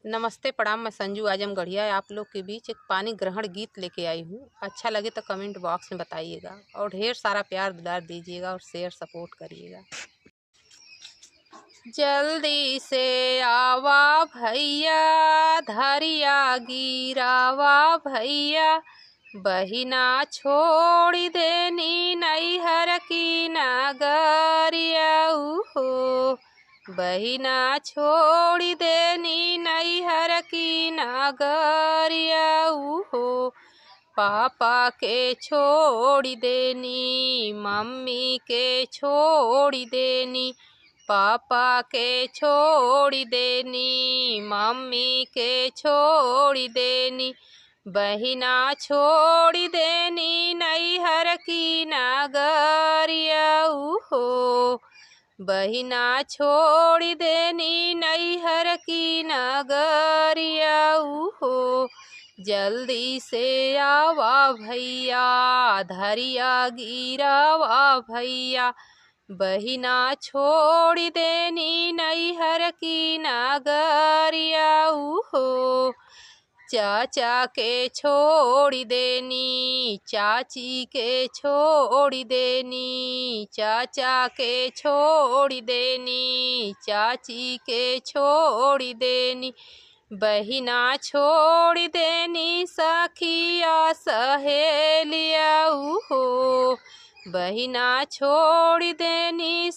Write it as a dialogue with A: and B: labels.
A: नमस्ते प्रणाम। मैं संजू आजमगढ़िया आप लोग के बीच एक पानी ग्रहण गीत लेके आई हूँ। अच्छा लगे तो कमेंट बॉक्स में बताइएगा और ढेर सारा प्यार दुलार दीजिएगा और शेयर सपोर्ट करिएगा। जल्दी से आवा भैया, धरिया गिरावा भैया, बहिना छोड़ देनी नैहर की नगरिया हो। बहिना छोड़ देनी नैहर की नगरिया हो। पापा के छोड़ देनी, मम्मी के छोड़ देनी, पापा के छोड़ देनी, मम्मी के छोड़ देनी, बहिना छोड़ देनी नैहर की नगरिया हो। बहिना छोड़ देनी नैहर की नगरिया हो। जल्दी से आवा भैया, धरिया गिरावा भैया, बहिना छोड़ देनी नैहर की नगरिया हो। चाचा के छोड़ देनी, चाची के छोड़ देनी, चाचा के छोड़ देनी, चाची के छोड़ देनी, बहिना छोड़ देनी सखिया सहेलिया हो। बहिना छोड़ देनी